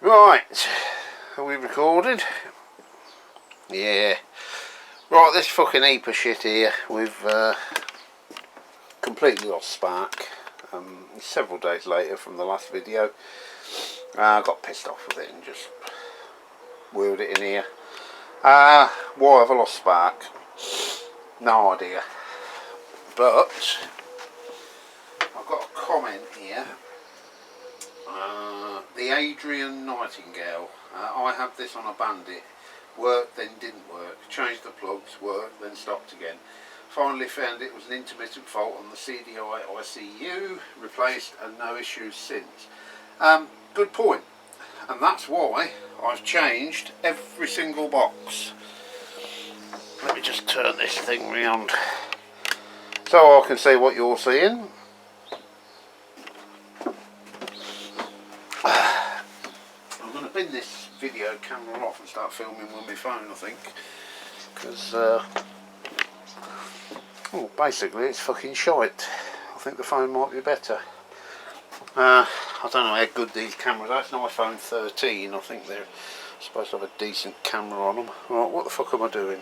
Right, are we recorded? Yeah. Right, this fucking heap of shit here. We've completely lost spark. Several days later from the last video. I got pissed off with it and just wheeled it in here. Why have I lost spark? No idea. But I've got a comment here. The Adrian Nightingale. I have this on a Bandit. Worked, then didn't work. Changed the plugs, worked, then stopped again. Finally found it was an intermittent fault on the CDI ICU. Replaced and no issues since. Good point. And that's why I've changed every single box. Let me just turn this thing round so I can see what you're seeing. I'm going to bin this video camera off and start filming with my phone, I think, because basically it's fucking shite. I think the phone might be better. I don't know how good these cameras are. It's an iPhone 13. I think they're supposed to have a decent camera on them. Right, what the fuck am I doing?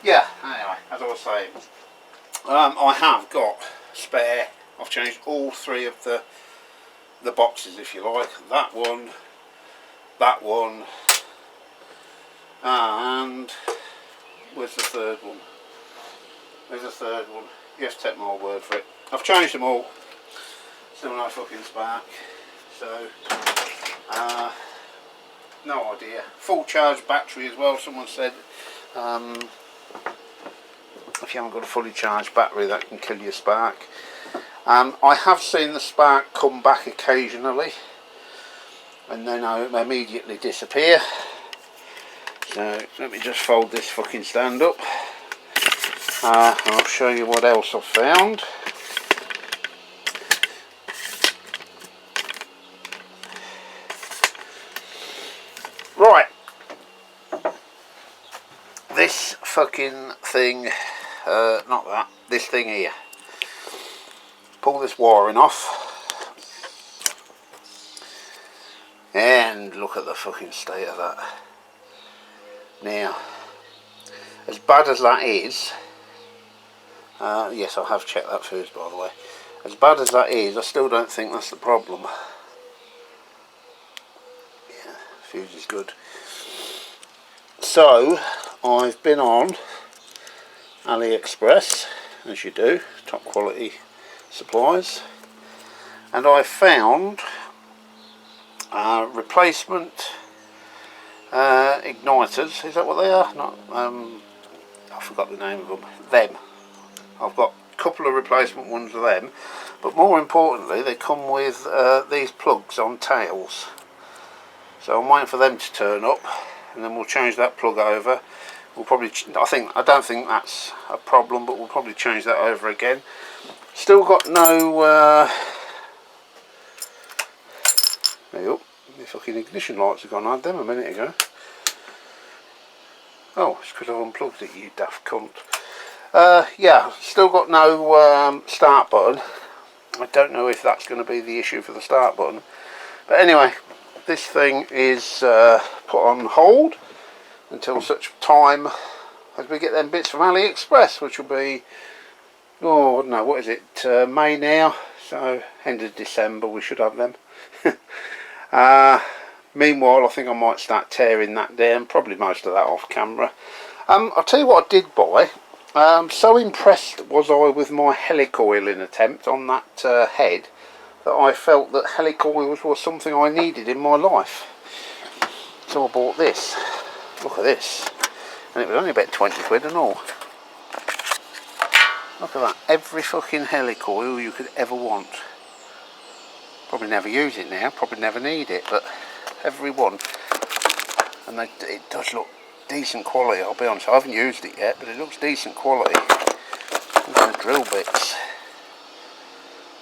Yeah, anyway, as I was saying, I have got spare. I've changed all three of the boxes, if you like. That one, and where's the third one? There's a third one. You have to take my word for it. I've changed them all. Still no fucking spark. So, no idea. Full charge battery as well. Someone said if you haven't got a fully charged battery, that can kill your spark. I have seen the spark come back occasionally and then immediately disappear. So let me just fold this fucking stand up and I'll show you what else I've found. Right, this fucking thing, not that, this thing here. Pull this wiring off and look at the fucking state of that. Now, as bad as that is, yes, I have checked that first, by the way. As bad as that is, I still don't think that's the problem. Yeah, fuse is good. So I've been on AliExpress, as you do, top quality supplies, and I found replacement igniters. Is that what they are? Not I forgot the name of them. I've got a couple of replacement ones of them, but more importantly they come with these plugs on tails. So I'm waiting for them to turn up and then we'll change that plug over. We'll probably, I don't think that's a problem, but we'll probably change that over again. Still got no there you go. The fucking ignition lights have gone on them a minute ago. Oh, it's because I've unplugged it, you daft cunt. Yeah, still got no start button. I don't know if that's going to be the issue for the start button. But anyway, this thing is put on hold until such time as we get them bits from AliExpress, which will be, oh, I don't know, what is it, May now, so end of December we should have them. Meanwhile, I think I might start tearing that down, probably most of that off camera. I'll tell you what I did buy. So impressed was I with my helicoiling attempt on that head that I felt that helicoils was something I needed in my life. So I bought this. Look at this. And it was only about 20 quid and all. Look at that. Every fucking helicoil you could ever want. Probably never use it now, probably never need it, but every one. And it does look decent quality, I'll be honest. I haven't used it yet, but it looks decent quality. Look at the drill bits,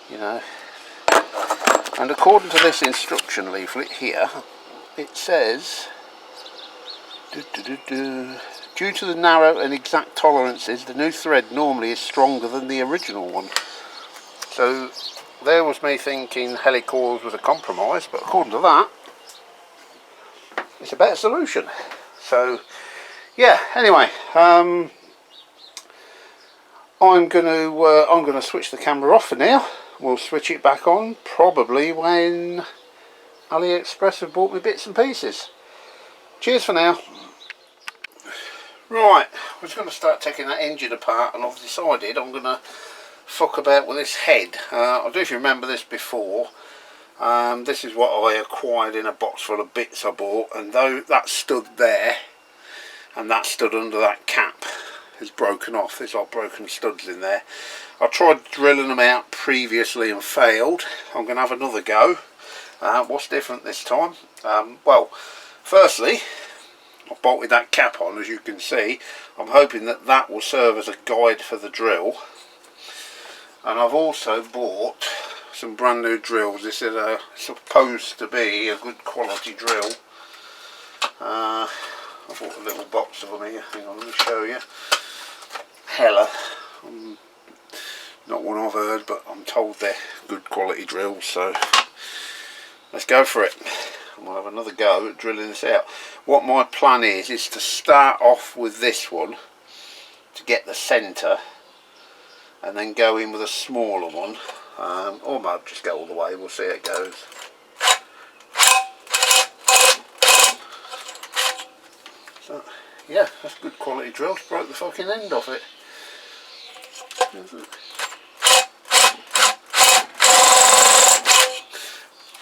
you know. And according to this instruction leaflet here, it says, due to the narrow and exact tolerances, the new thread normally is stronger than the original one. So there was me thinking helicoils was a compromise, but according to that, it's a better solution. So yeah, anyway, I'm gonna switch the camera off for now. We'll switch it back on probably when AliExpress have bought me bits and pieces. Cheers for now. Right, I was going to start taking that engine apart, and I've decided I'm going to fuck about with this head. I don't know if you remember this before. This is what I acquired in a box full of bits I bought, and though that stood there and that stood under that cap is broken off. There's like broken studs in there. I tried drilling them out previously and failed. I'm going to have another go. What's different this time? Well, firstly, I bolted that cap on, as you can see. I'm hoping that that will serve as a guide for the drill. And I've also bought some brand new drills. This is supposed to be a good quality drill. I bought a little box of them here. Hang on, let me show you. Hella. Not one I've heard, but I'm told they're good quality drills, so let's go for it. And we'll have another go at drilling this out. What my plan is to start off with this one to get the centre, and then go in with a smaller one, or I might just go all the way. We'll see how it goes. So yeah, that's good quality drills. Broke the fucking end off it.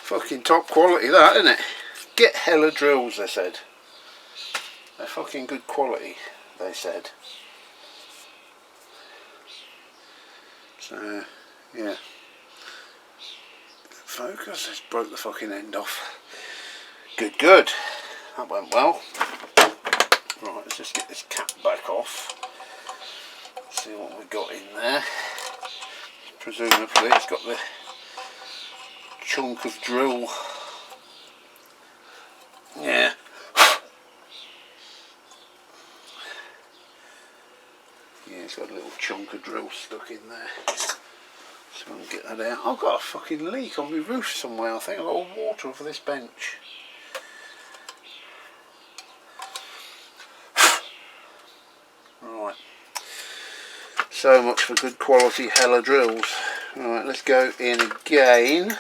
Fucking top quality that, isn't it? Get hella drills, they said. They're fucking good quality, they said. So yeah, focus. It's broke the fucking end off. Good, good. That went well. Right, let's just get this cap back off. See what we've got in there. Presumably it's got the chunk of drill. Yeah. Yeah, it's got a little chunk of drill stuck in there. So I'll get that out. I've got a fucking leak on my roof somewhere, I think. I've got water over this bench. Right. So much for good quality hella drills. Right, let's go in again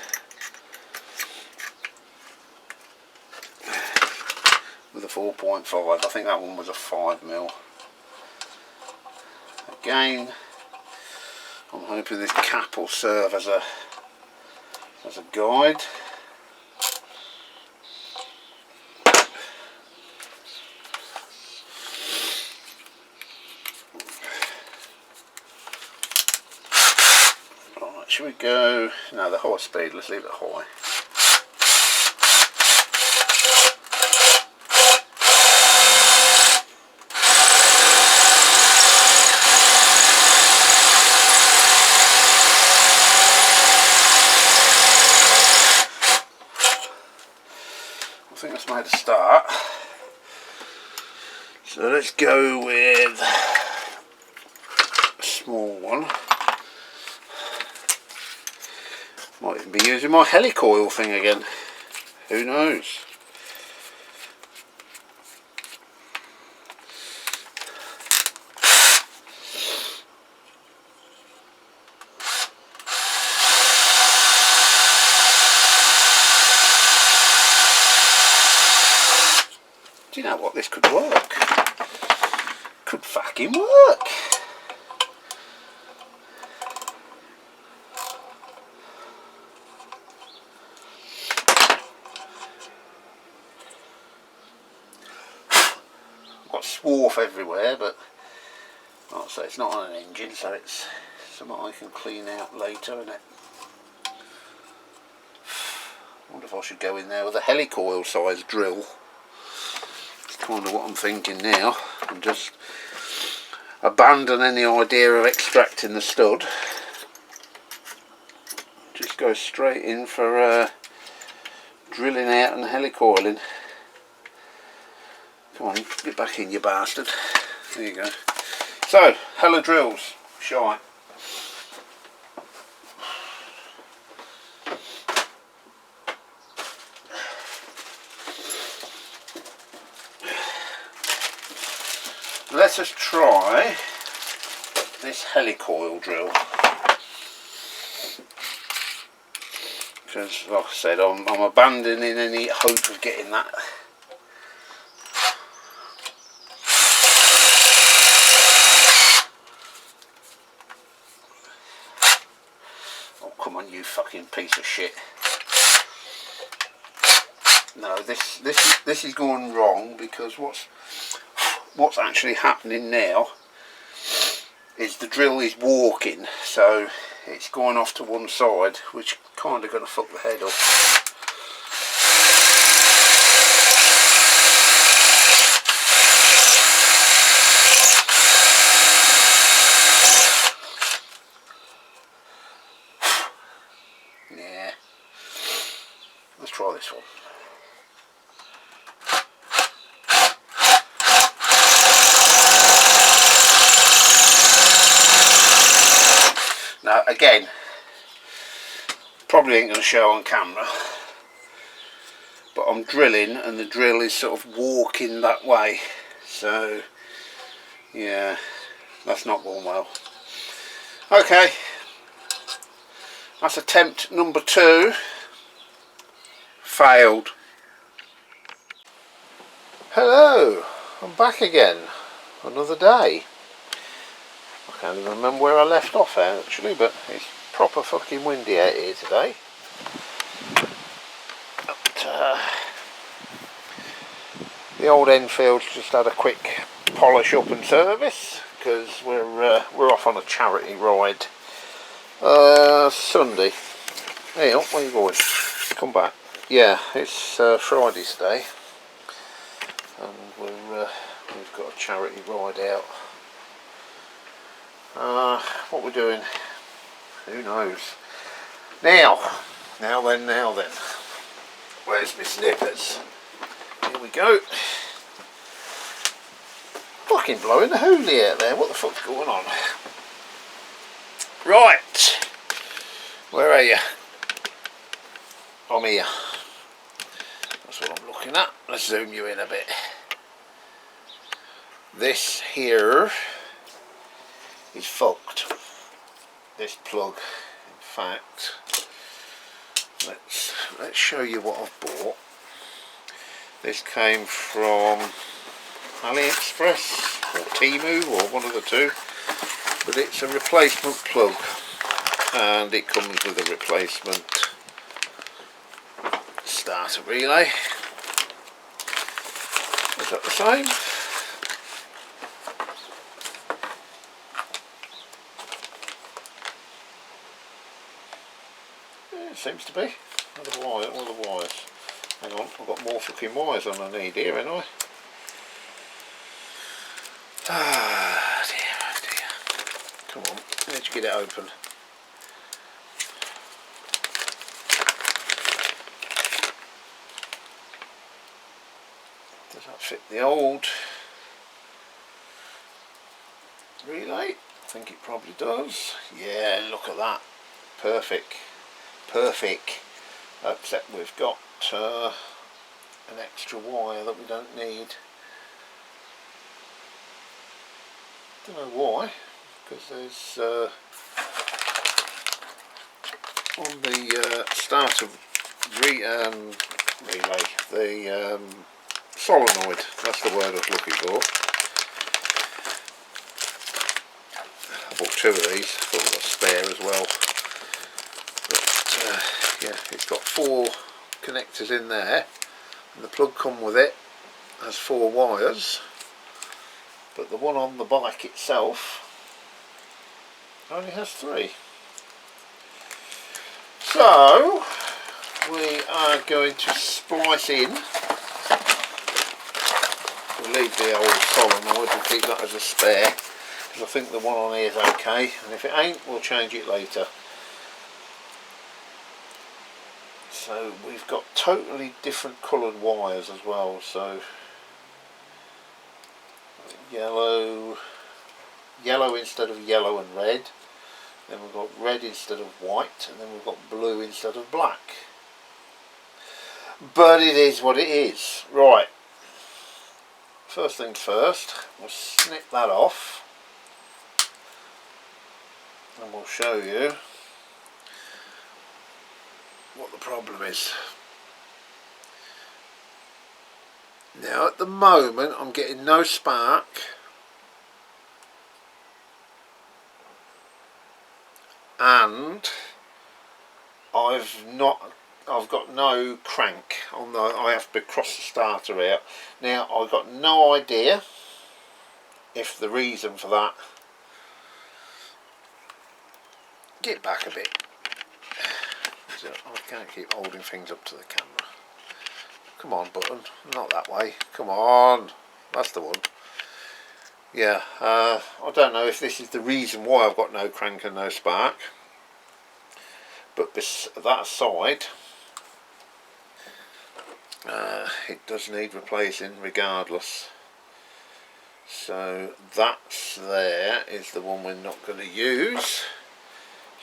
with a 4.5. I think that one was a 5mm. Again, I'm hoping this cap will serve as a guide. Right, should we go? No, the high speed. Let's leave it high. I think that's made a start. So let's go with a small one. Might even be using my helicoil thing again. Who knows? Do you know what? This could work. Could fucking work. I've got swarf everywhere, but like I say, it's not on an engine, so it's something I can clean out later, isn't it? I wonder if I should go in there with a helicoil size drill. Kind of what I'm thinking now, and just abandon any idea of extracting the stud. Just go straight in for drilling out and helicoiling. Come on, get back in, you bastard. There you go. So, hella drills, shy. let us try this helicoil drill, because like I said, I'm abandoning any hope of getting that. Oh come on, you fucking piece of shit. No, this is going wrong, because what's actually happening now is the drill is walking, so it's going off to one side, which kind of going to fuck the head up. Yeah, let's try this one. Now again, probably ain't going to show on camera, but I'm drilling and the drill is sort of walking that way, so yeah, that's not going well. Okay, that's attempt number 2, failed. Hello, I'm back again, another day. I can't even remember where I left off actually, but it's proper fucking windy out here today. But, the old Enfield's just had a quick polish up and service, because we're off on a charity ride Sunday. Hey up, where you going? Come back. Yeah, it's Friday's day, and we've got a charity ride out. What we're doing, who knows. Now then, where's my snippers? Here we go. Fucking blowing the hoolie out there, what the fuck's going on? Right, where are you? I'm here. That's what I'm looking at. Let's zoom you in a bit. This here is fucked. This plug, in fact, let's show you what I've bought. This came from AliExpress or Temu, or one of the two, but it's a replacement plug, and it comes with a replacement starter relay. Is that the same? Yeah, it seems to be. All the wires. Hang on, I've got more fucking wires than I need here, haven't I? Ah, dear, oh dear. Come on, let's get it open. Does that fit the old relay? I think it probably does. Yeah, look at that. Perfect. Perfect. Except we've got an extra wire that we don't need. Don't know why, because there's on the starter relay, the solenoid, that's the word I was looking for. I bought 2 of these, thought I got a spare as well. But yeah, it's got 4 connectors in there, and the plug come with it has 4 wires, but the one on the bike itself only has 3. So we are going to splice in. We'll leave the old solenoid, we'll keep that as a spare, because I think the one on here is okay, and if it ain't, we'll change it later. So we've got totally different coloured wires as well, so yellow instead of yellow and red, then we've got red instead of white, and then we've got blue instead of black. But it is what it is. Right, first things first, we'll snip that off and we'll show you what the problem is. Now at the moment I'm getting no spark, and I've got no crank on the. I have to cross the starter out. Now I've got no idea if the reason for that. Get back a bit. I can't keep holding things up to the camera. Come on, button, not that way. Come on, that's the one. Yeah, I don't know if this is the reason why I've got no crank and no spark, but that aside, it does need replacing regardless. So that's there is the one we're not going to use.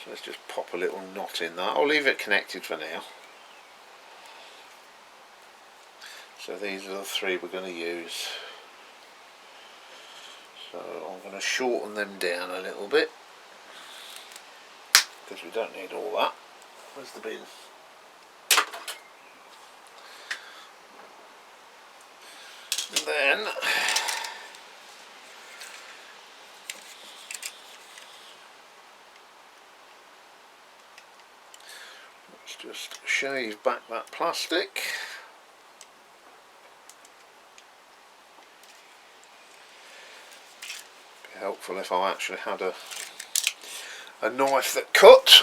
So let's just pop a little knot in that. I'll leave it connected for now. So these are the three we're going to use. So I'm going to shorten them down a little bit, because we don't need all that. Where's the bin? And then let's just shave back that plastic. Be helpful if I actually had a knife that cut.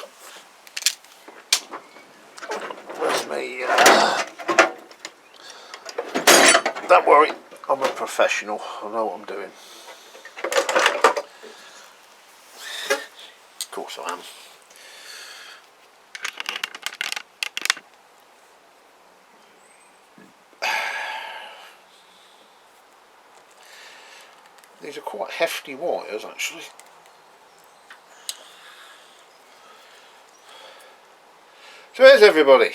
Where's me? Don't worry, I'm a professional. I know what I'm doing. Of course I am. These are quite hefty wires actually. So here's everybody.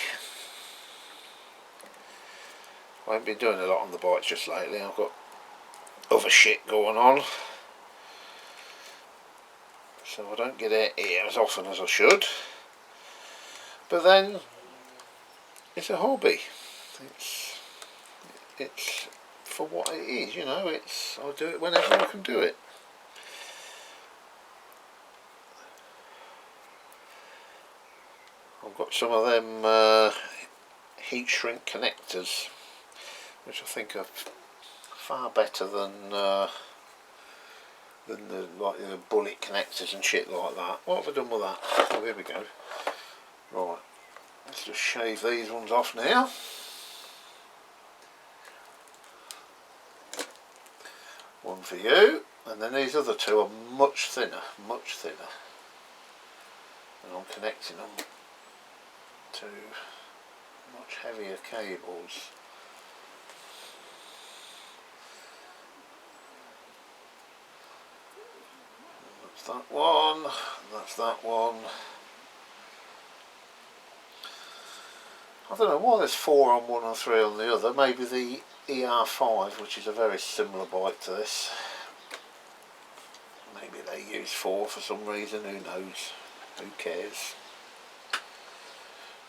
I haven't been doing a lot on the bikes just lately. I've got other shit going on, so I don't get out here as often as I should. But then it's a hobby. It's for what it is, you know. I'll do it whenever I can do it. I've got some of them heat shrink connectors, which I think are far better than the bullet connectors and shit like that. What have I done with that? Oh, here we go. Right, let's just shave these ones off now. One for you, and then these other two are much thinner, and I'm connecting them to much heavier cables. That's that one, that's that one. I don't know why there's 4 on one and 3 on the other. Maybe the ER5, which is a very similar bike to this, maybe they use 4 for some reason, who knows, who cares.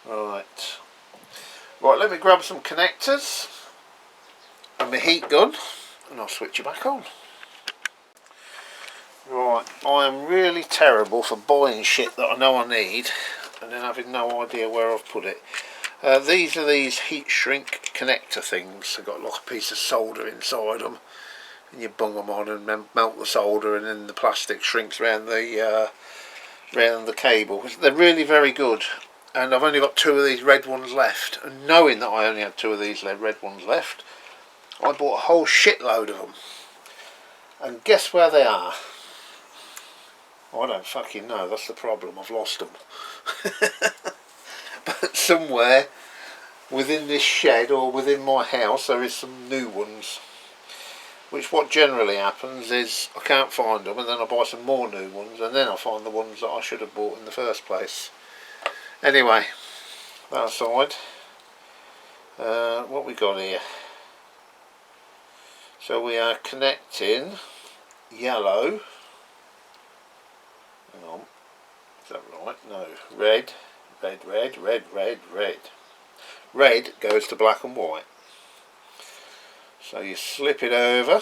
Right, let me grab some connectors and my heat gun and I'll switch you back on. Right, I am really terrible for buying shit that I know I need and then having no idea where I've put it. These are these heat shrink connector things. They've got like a piece of solder inside them, and you bung them on and melt the solder, and then the plastic shrinks around the cable. They're really very good, and I've only got 2 of these red ones left. And knowing that I only had 2 of these red ones left, I bought a whole shitload of them. And guess where they are? I don't fucking know. That's the problem. I've lost them. But somewhere within this shed or within my house there is some new ones, which what generally happens is I can't find them and then I buy some more new ones and then I find the ones that I should have bought in the first place. Anyway, that aside, what we got here? So we are connecting yellow, hang on, is that right? No, red, red, red, red, red, red. Red goes to black and white. So you slip it over,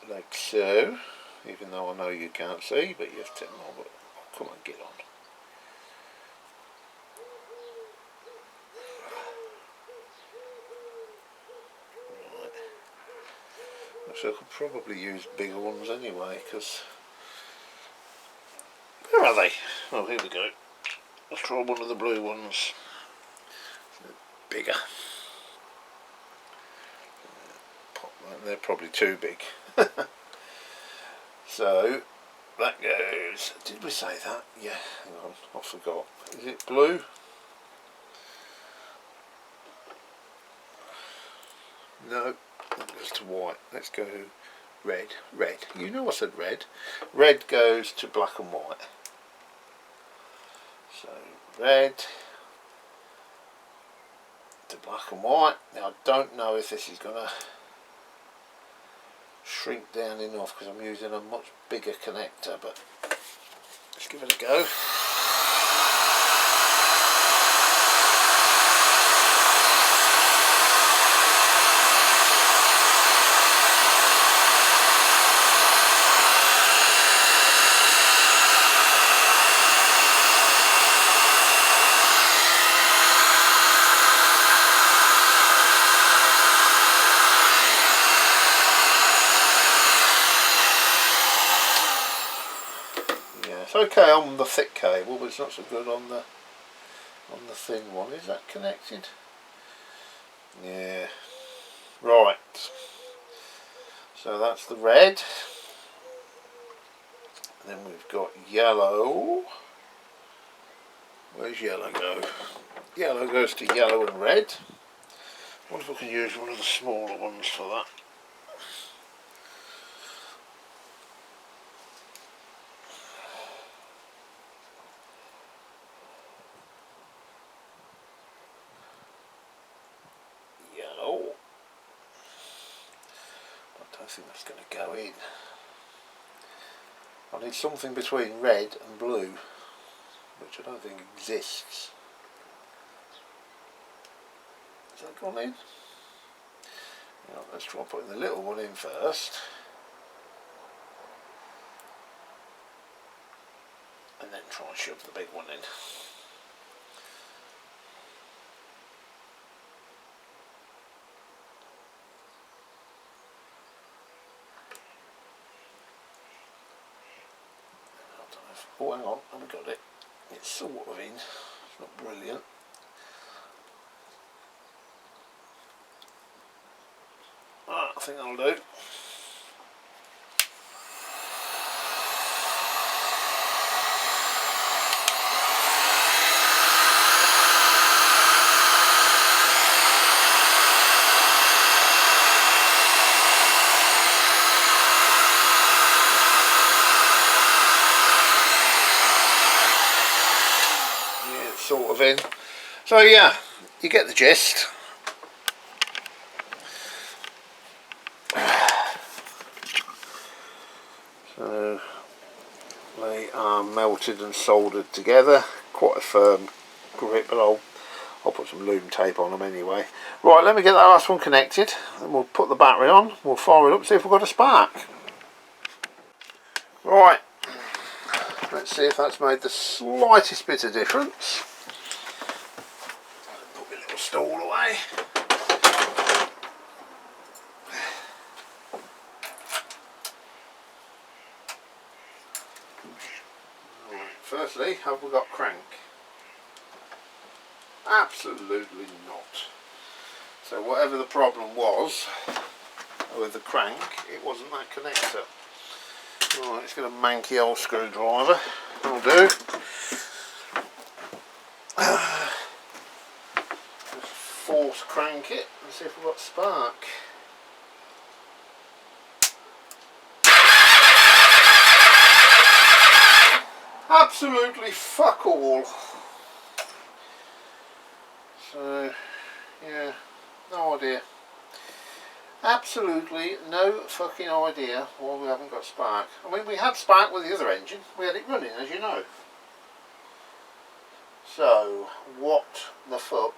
like so, even though I know you can't see, but you have to, oh, come on, get on. So I could probably use bigger ones anyway, because... Where are they? Oh, here we go. Let's try one of the blue ones. Bigger. Pop that. They're probably too big. So, that goes... Did we say that? Yeah, hang on, I forgot. Is it blue? No. That goes to white. Let's go red. Red. You know I said red. Red goes to black and white. So red to black and white. Now I don't know if this is going to shrink down enough because I'm using a much bigger connector, but let's give it a go. It's okay on the thick cable, but it's not so good on the thin one. Is that connected? Yeah. Right. So that's the red. Then we've got yellow. Where's yellow go? Yellow goes to yellow and red. I wonder if I can use one of the smaller ones for that. I think that's going to go in. I need something between red and blue, which I don't think exists. Has that gone in? Now, let's try putting the little one in first. And then try and shove the big one in. Oh, hang on, I've got it. It's sort of in. It's not brilliant. Ah, I think that'll do. Sort of in. So yeah, you get the gist. So they are melted and soldered together. Quite a firm grip, but I'll put some loom tape on them anyway. Right, let me get that last one connected, and we'll put the battery on. We'll fire it up, see if we've got a spark. Right, let's see if that's made the slightest bit of difference. Put my little stool away. Right, firstly, have we got crank? Absolutely not. So whatever the problem was with the crank, it wasn't that connector. Right, it's got a manky old screwdriver. That'll do. Just force crank it and see if we've got spark. Absolutely fuck all. So, yeah, No idea. Absolutely no fucking idea why we haven't got spark. I mean, we had spark with the other engine. We had it running, as you know. So, what the fuck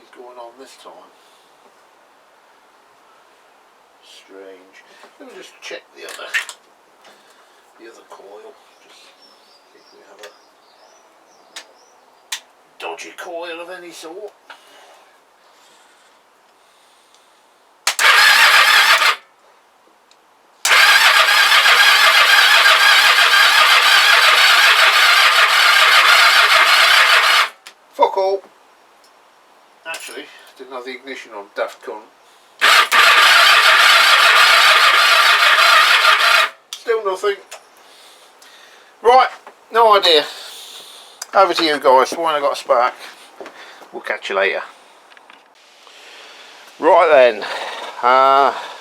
is going on this time? Strange. Let me just check the other coil. Just see if we have a dodgy coil of any sort. Fuck all. Actually, didn't have the ignition on, daft cunt. Still nothing. Right, no idea. Over to you guys. Why I got a spark. We'll catch you later. Right then,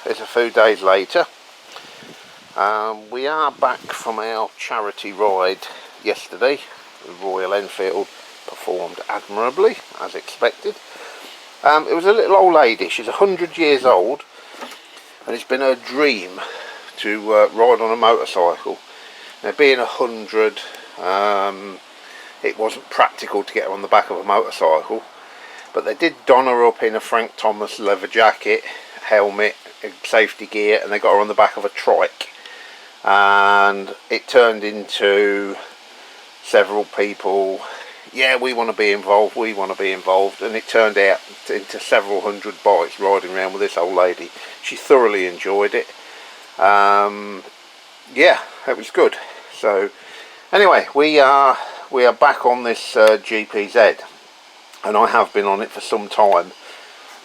it's a few days later. We are back from our charity ride yesterday. The Royal Enfield performed admirably, as expected. It was a little old lady. She's 100 years old, and it's been her dream to ride on a motorcycle. Now, being 100, it wasn't practical to get her on the back of a motorcycle, but they did don her up in a Frank Thomas leather jacket, helmet, safety gear, and they got her on the back of a trike. And it turned into several people, yeah, we want to be involved, and it turned out into several hundred bikes riding around with this old lady. She thoroughly enjoyed it. Yeah, it was good. So anyway, we are back on this GPZ, and I have been on it for some time,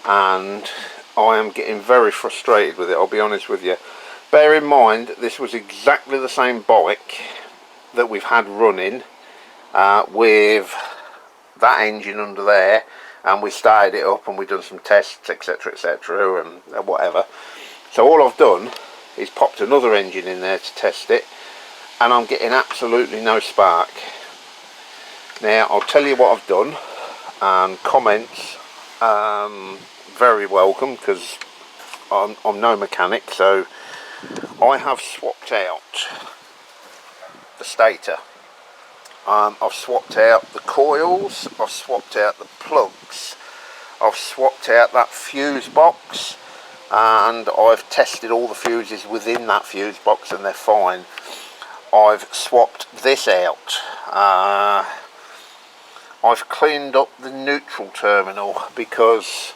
and I am getting very frustrated with it, I'll be honest with you. Bear in mind, this was exactly the same bike that we've had running with that engine under there, and we started it up and we've done some tests, etc, etc, and whatever. So all I've done is popped another engine in there to test it, and I'm getting absolutely no spark. Now I'll tell you what I've done, and comments very welcome, because I'm no mechanic. So I have swapped out the stator, I've swapped out the coils, I've swapped out the plugs, I've swapped out that fuse box, and I've tested all the fuses within that fuse box and they're fine. I've swapped this out. I've cleaned up the neutral terminal because,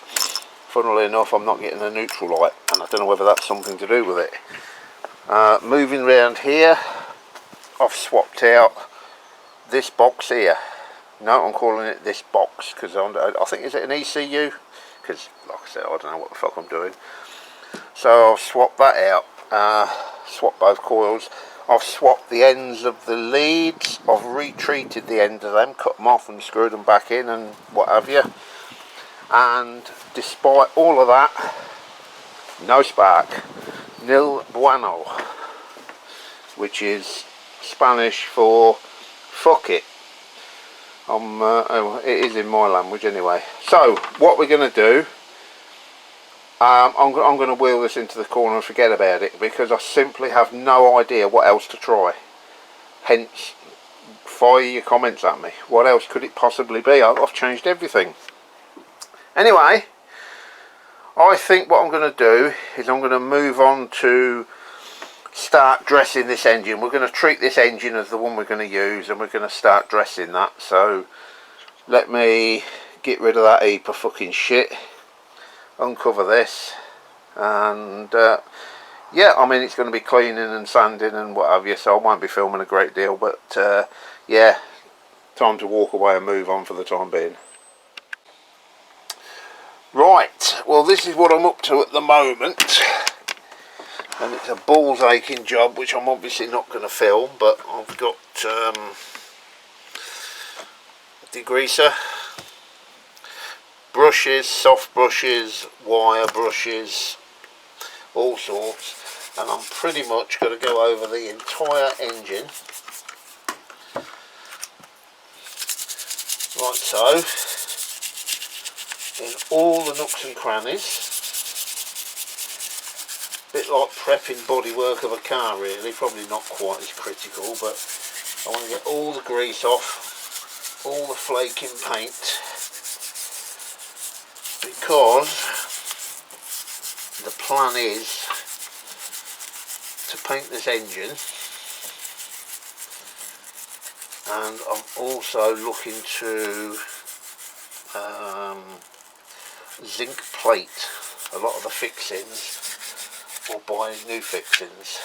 funnily enough, I'm not getting the neutral light, and I don't know whether that's something to do with it. Moving around here, I've swapped out this box here. No, I'm calling it this box because I think, is it an ECU? Because, like I said, I don't know what the fuck I'm doing. So I've swapped that out, swapped both coils. I've swapped the ends of the leads, I've retreated the end of them, cut them off and screwed them back in and what have you. And despite all of that, no spark, nil bueno, which is Spanish for fuck it. It is in my language anyway. So what we're going to do, I'm going to wheel this into the corner and forget about it, because I simply have no idea what else to try. Hence, fire your comments at me. What else could it possibly be? I've changed everything. Anyway, I think what I'm going to do is I'm going to move on to start dressing this engine. We're going to treat this engine as the one we're going to use, and we're going to start dressing that. So let me get rid of that heap of fucking shit, uncover this, and yeah, I mean, it's going to be cleaning and sanding and what have you, so I won't be filming a great deal, but yeah, time to walk away and move on for the time being. Right, well, this is what I'm up to at the moment, and it's a balls aching job, which I'm obviously not going to film, but I've got degreaser, brushes, soft brushes, wire brushes, all sorts, and I'm pretty much going to go over the entire engine, like so. in all the nooks and crannies. Bit like prepping bodywork of a car really, probably not quite as critical, but I want to get all the grease off, all the flaking paint, because the plan is to paint this engine, and I'm also looking to zinc plate a lot of the fixings, or buy new fixings.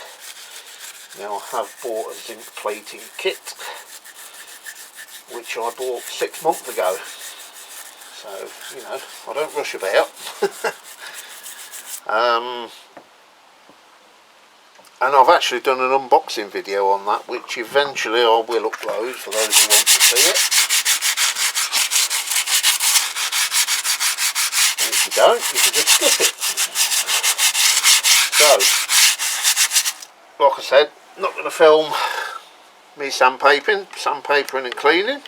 Now I have bought a zinc plating kit, which I bought 6 months ago, so you know, I don't rush about. And I've actually done an unboxing video on that, which eventually I will upload for those who want to see it. And if you don't, you can just skip it. So, like I said, not going to film me sandpapering and cleaning.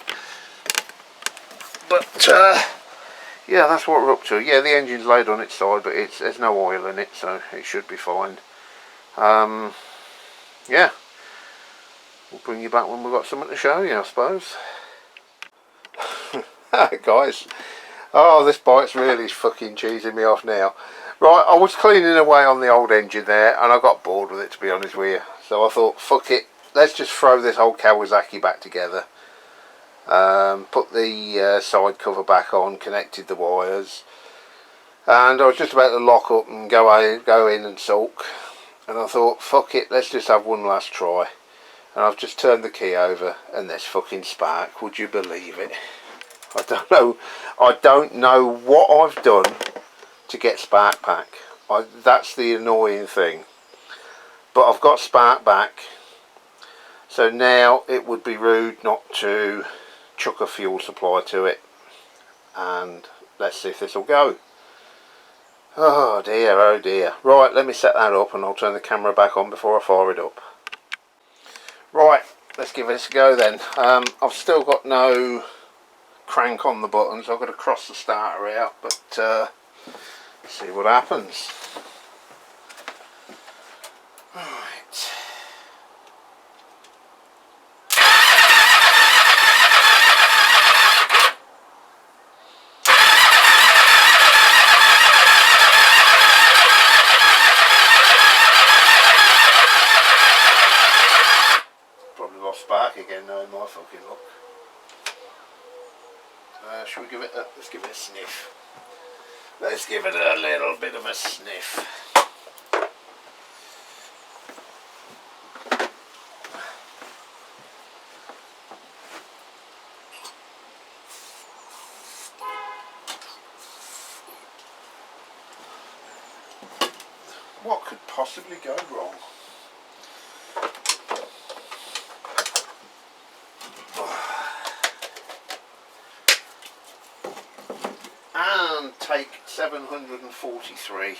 But yeah, that's what we're up to. Yeah, the engine's laid on its side, but there's no oil in it, so it should be fine. Yeah, we'll bring you back when we've got something to show you, I suppose. Hi guys. Oh, this bike's really fucking cheesing me off now. Right, I was cleaning away on the old engine there, and I got bored with it, to be honest with you. So I thought, fuck it, let's just throw this old Kawasaki back together. Put the side cover back on, connected the wires, and I was just about to lock up and go in and sulk. And I thought, fuck it, let's just have one last try. And I've just turned the key over, and there's fucking spark. Would you believe it? I don't know what I've done to get spark back. That's the annoying thing. But I've got spark back. So now it would be rude not to chuck a fuel supply to it. And let's see if this will go. Oh dear, oh dear. Right, let me set that up and I'll turn the camera back on before I fire it up. Right, let's give this a go then. I've still got no crank on the buttons. I've got to cross the starter out, but see what happens. Right. Spark again, knowing my fucking luck. Shall we give it let's give it a sniff. Let's give it a little bit of a sniff. What could possibly go wrong? And take 743.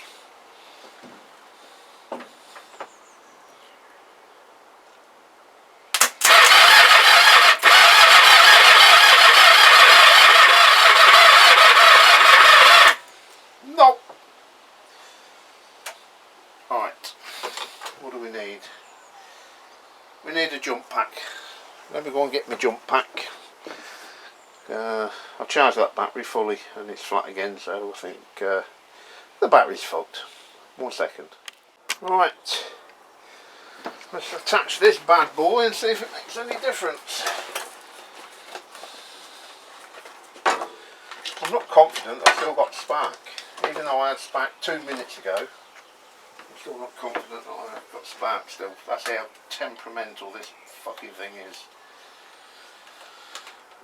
Nope. Right, what do we need? We need a jump pack. Let me go and get my jump pack. I've charged that battery fully and it's flat again, so I think the battery's fucked. 1 second. Right, let's attach this bad boy and see if it makes any difference. I'm not confident I've still got spark, even though I had spark 2 minutes ago. I'm still not confident that I've got spark still. That's how temperamental this fucking thing is.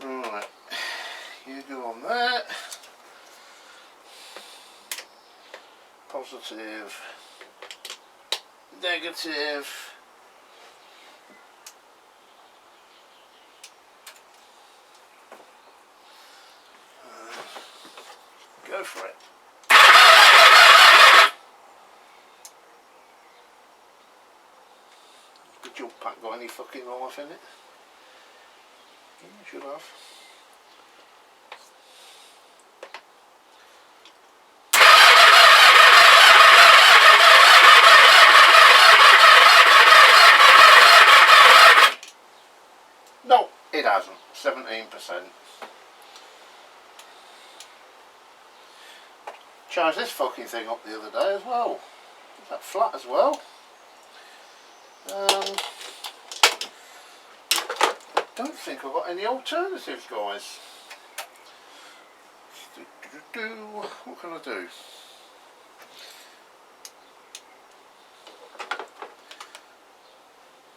Right. You go on that. Positive, negative. Go for it. The jump pack got any fucking life in it? Yeah, should have. Charged this fucking thing up the other day as well. Is that flat as well? I don't think I've got any alternatives, guys. What can I do?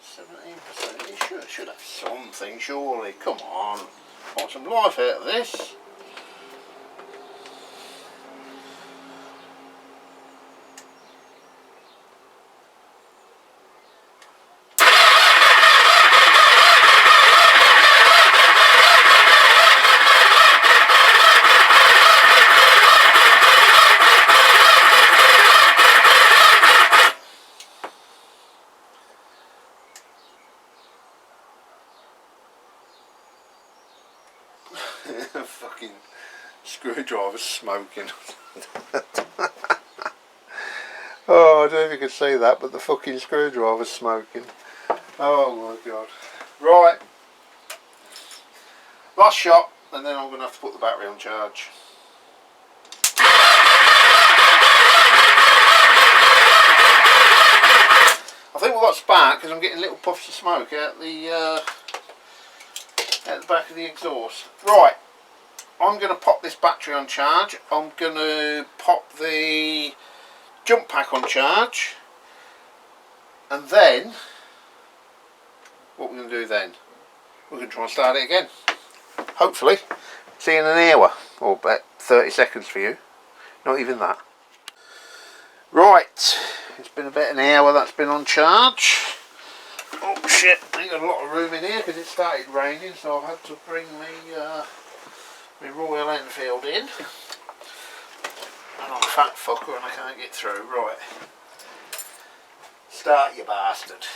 17%. You should have something, surely. Come on. I want some life out of this. Fucking screwdriver's smoking. Oh, I don't know if you could see that, but the fucking screwdriver's smoking. Oh my god. Right. Last shot, and then I'm going to have to put the battery on charge. I think we've got spark because I'm getting little puffs of smoke out the back of the exhaust. Right, I'm going to pop this battery on charge. I'm going to pop the jump pack on charge, and then what we're going to do then, we're going to try and start it again. Hopefully, see you in an hour, or about 30 seconds for you, not even that. Right, it's been about an hour that's been on charge. Oh shit, I ain't got a lot of room in here because it started raining, so I've had to bring my Royal Enfield in. And I'm a fat fucker and I can't get through. Right, start, you bastard.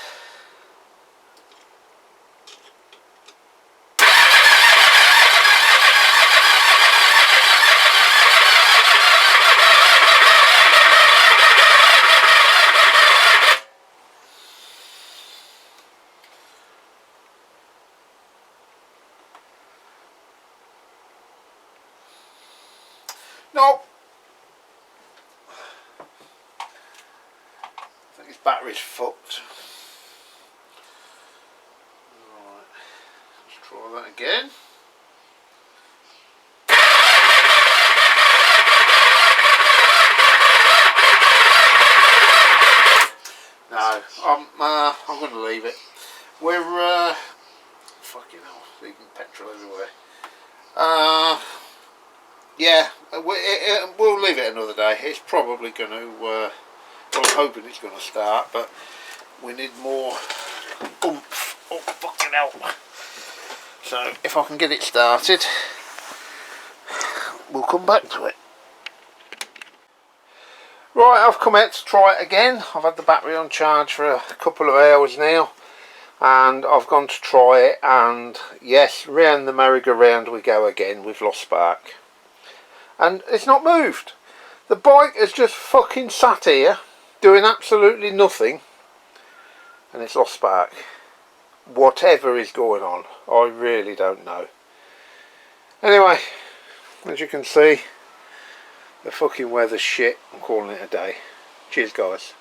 Nope. I think his battery's fucked. Right, let's try that again. No, I'm going to leave it. We're fucking hell, leaving petrol everywhere. Yeah, we'll leave it another day. It's probably going to, well, I'm hoping it's going to start, but we need more oomph. Oh, fucking hell. So, if I can get it started, we'll come back to it. Right, I've come out to try it again. I've had the battery on charge for a couple of hours now, and I've gone to try it, and yes, round the merry-go-round we go again. We've lost spark. And it's not moved. The bike has just fucking sat here doing absolutely nothing, and it's lost spark. Whatever is going on, I really don't know. Anyway, as you can see, the fucking weather's shit. I'm calling it a day. Cheers, guys.